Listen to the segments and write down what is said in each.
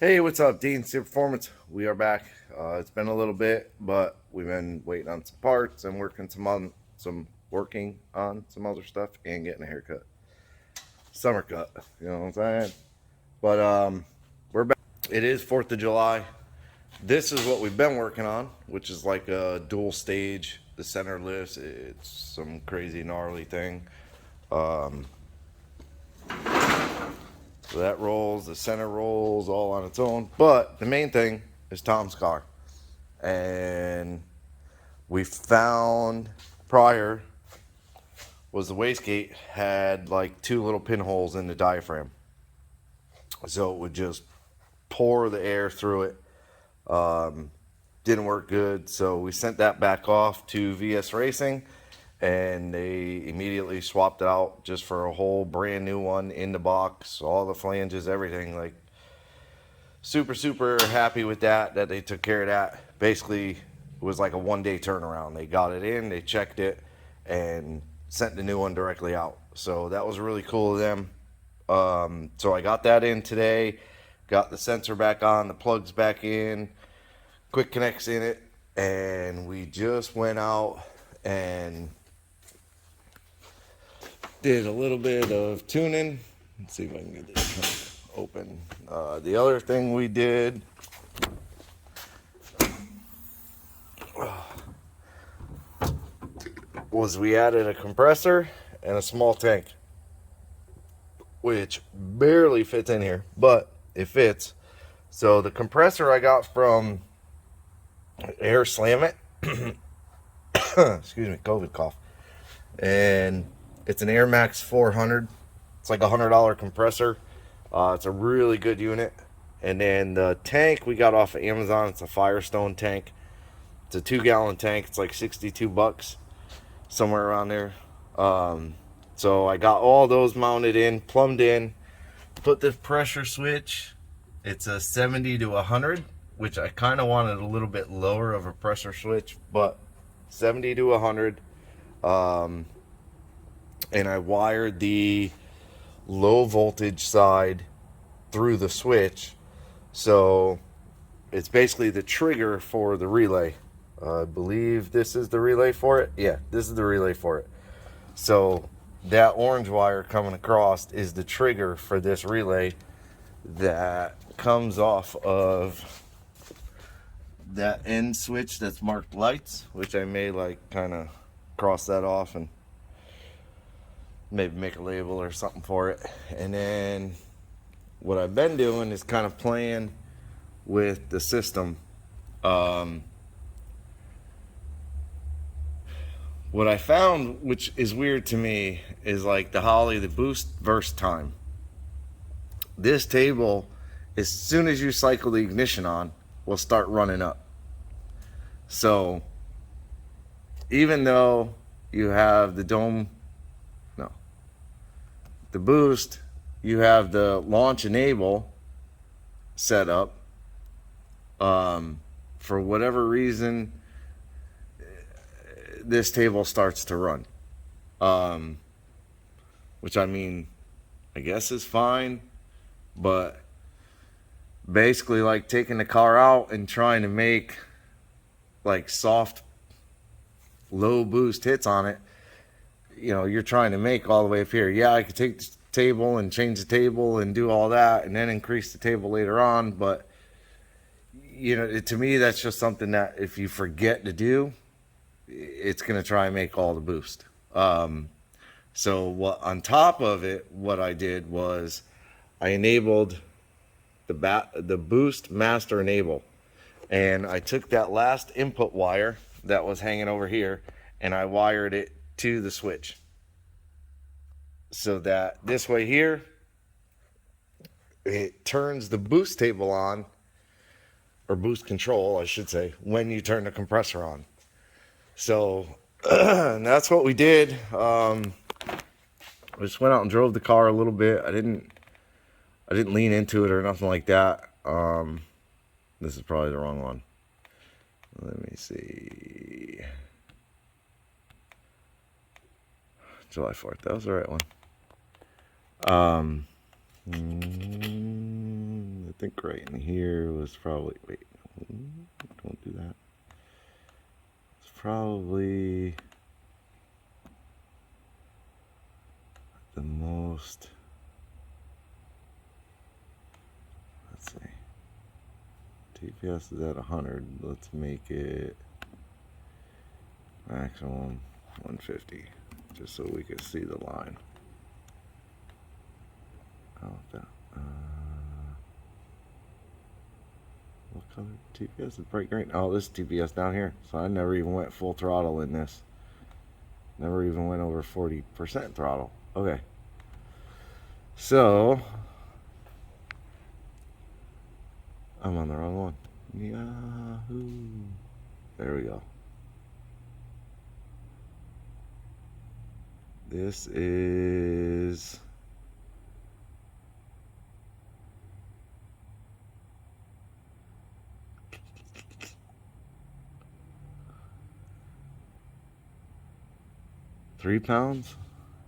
Hey, what's up, Dean? Super Performance. We are back. It's been a little bit, but we've been waiting on some parts and working on some other stuff and getting a haircut. Summer cut, you know what I'm saying? But we're back. It is 4th of July. This is what we've been working on, which is like a dual stage. The center lifts. It's some crazy gnarly thing. Um, So that rolls, the center rolls all on its own. But the main thing is Tom's car. And we found prior was the wastegate had like two little pinholes in the diaphragm. So it would just pour the air through it. Didn't work good. So we sent that back off to VS Racing and they immediately swapped it out just for a whole brand new one in the box, all the flanges, everything. Like super happy with that they took care of that. Basically, it was like a 1 day turnaround. They got it in, they checked it, and sent the new one directly out. So that was really cool of them. So I got that in today, got the sensor back on, the plugs back in, quick connects in it, and we just went out and did a little bit of tuning. Let's see if I can get this open. The other thing we did was we added a compressor and a small tank, which barely fits in here, but it fits. So the compressor I got from Air Slam It. Excuse me, COVID cough. And it's an Air Max 400. It's like $100 compressor. It's a really good unit. And then the tank we got off of Amazon. It's a Firestone tank. It's a 2-gallon tank. It's like $62, somewhere around there. So I got all those mounted in, plumbed in. Put the pressure switch. It's a 70 to 100, which I kind of wanted a little bit lower of a pressure switch, but 70 to 100. And I wired the low voltage side through the switch. So it's basically the trigger for the relay. I believe this is the relay for it. Yeah, this is the relay for it. So that orange wire coming across is the trigger for this relay that comes off of that end switch that's marked lights, which I may like kind of cross that off and maybe make a label or something for it. And then what I've been doing is kind of playing with the system. What I found, which is weird to me, is like the Holly, the boost verse time. This table, as soon as you cycle the ignition on, will start running up. So even though you have the the boost, you have the launch enable set up. For whatever reason, this table starts to run. Which I mean, I guess is fine, but basically like taking the car out and trying to make like soft low boost hits on it, you know, you're trying to make all the way up here. Yeah, I could take the table and change the table and do all that and then increase the table later on, but you know, to me that's just something that if you forget to do, it's going to try and make all the boost. So what on top of it, what I did was I enabled the boost master enable, and I took that last input wire that was hanging over here and I wired it to the switch, so that this way here it turns the boost table on, or boost control I should say, when you turn the compressor on. So that's what we did. I just went out and drove the car a little bit. I didn't lean into it or nothing like that. This is probably the wrong one. Let me see. July 4th. That was the right one. think right in here was probably, wait, don't do that. It's probably the most, let's see, TPS is at 100. Let's make it maximum 150, just so we can see the line. Oh, that, what color? TPS is bright green. Oh, this is TPS down here. So I never even went full throttle in this. Never even went over 40% throttle. Okay. So I'm on the wrong one. Yahoo. There we go. This is £3.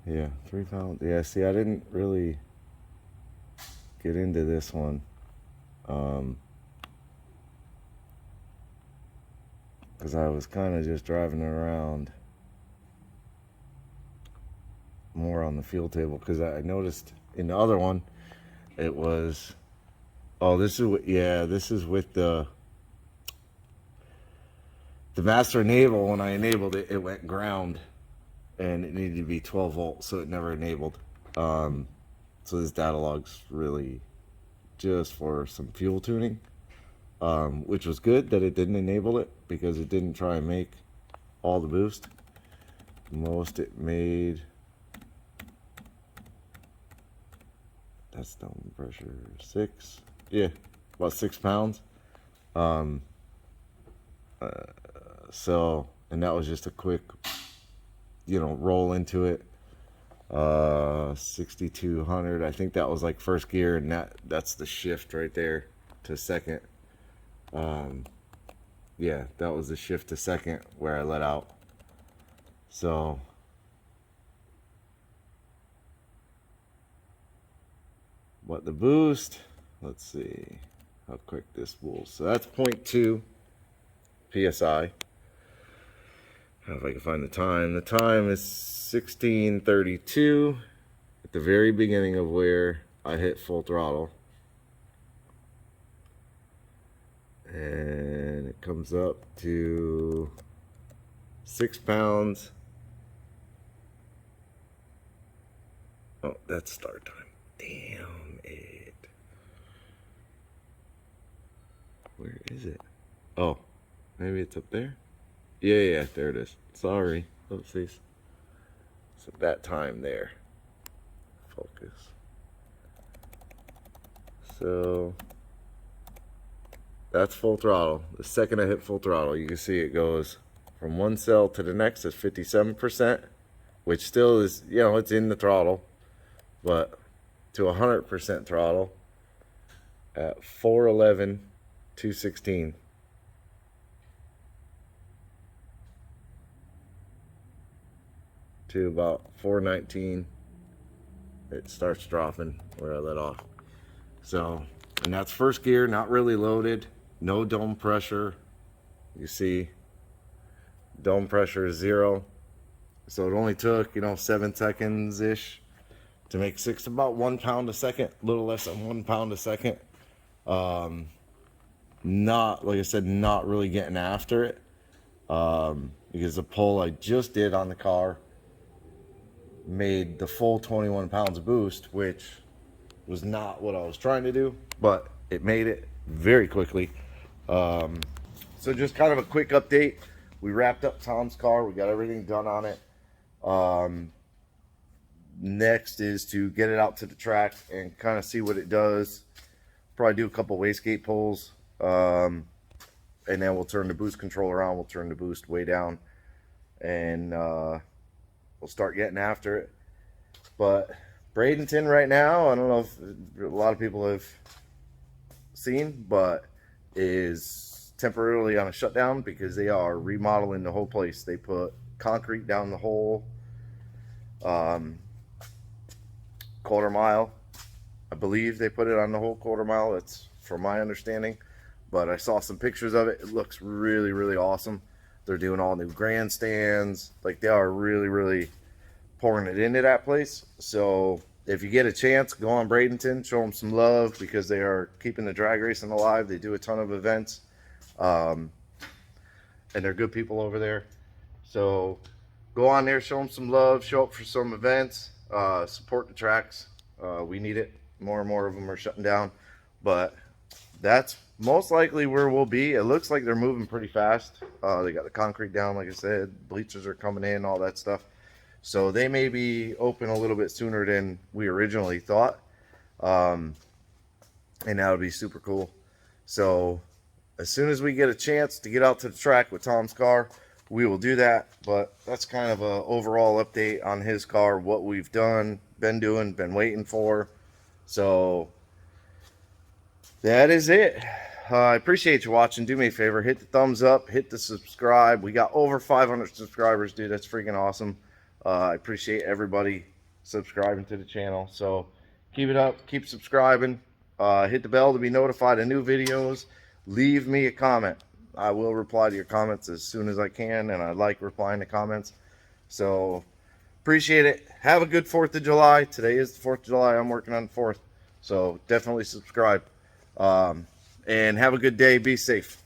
Yeah, £3. Yeah, see, I didn't really get into this one. Because I was kind of just driving around more on the fuel table, because I noticed in the other one it was, oh, this is with the master enable. When I enabled it, it went ground and it needed to be 12 volts, so it never enabled. So this data log's really just for some fuel tuning, which was good that it didn't enable it, because it didn't try and make all the boost. Most it made, that's down pressure 6, yeah, about 6 pounds. So, and that was just a quick, roll into it. 6200, I think that was like first gear, and that's the shift right there to second. Yeah, that was the shift to second where I let out. So what the boost, let's see how quick this will. So that's 0.2 psi. If I can find the time. The time is 16:32 at the very beginning of where I hit full throttle. And it comes up to 6 pounds. Oh, that's start time. Damn it. Where is it? Oh, maybe it's up there? Yeah, there it is. Sorry. Oopsies. So that time there. Focus. So that's full throttle. The second I hit full throttle, you can see it goes from one cell to the next is 57%, which still is, it's in the throttle, but to 100% throttle at 411, 216. To about 419, it starts dropping where I let off. So, and that's first gear, not really loaded, no dome pressure. You see, dome pressure is 0. So it only took, 7 seconds ish to make about 1 pound a second, a little less than 1 pound a second. Not, like I said, not really getting after it, because the pull I just did on the car made the full 21 pounds of boost, which was not what I was trying to do, but it made it very quickly. So just kind of a quick update. We wrapped up Tom's car. We got everything done on it. Next is to get it out to the track and kind of see what it does. Probably do a couple wastegate pulls, and then we'll turn the boost controller on. We'll turn the boost way down, and we'll start getting after it. But Bradenton right now, I don't know if a lot of people have seen, but is temporarily on a shutdown because they are remodeling the whole place. They put concrete down the whole quarter mile. I believe they put it on the whole quarter mile. It's from my understanding. But I saw some pictures of it. It looks really, really awesome. They're doing all new grandstands. Like, they are really, really pouring it into that place. So if you get a chance, go on Bradenton, show them some love, because they are keeping the drag racing alive. They do a ton of events, and they're good people over there. So go on there, show them some love, show up for some events, support the tracks. We need it. More and more of them are shutting down, but that's most likely where we'll be. It looks like they're moving pretty fast. They got the concrete down, like I said, bleachers are coming in, all that stuff. So they may be open a little bit sooner than we originally thought. And that would be super cool. So as soon as we get a chance to get out to the track with Tom's car, we will do that. But that's kind of an overall update on his car, what we've done, been doing, been waiting for. So that is it. I appreciate you watching. Do me a favor, hit the thumbs up, hit the subscribe. We got over 500 subscribers, dude. That's freaking awesome. I appreciate everybody subscribing to the channel. So keep it up, keep subscribing. Hit the bell to be notified of new videos. Leave me a comment. I will reply to your comments as soon as I can, and I like replying to comments. So appreciate it. Have a good 4th of July. Today is the 4th of July. I'm working on the 4th. So definitely subscribe. And have a good day. Be safe.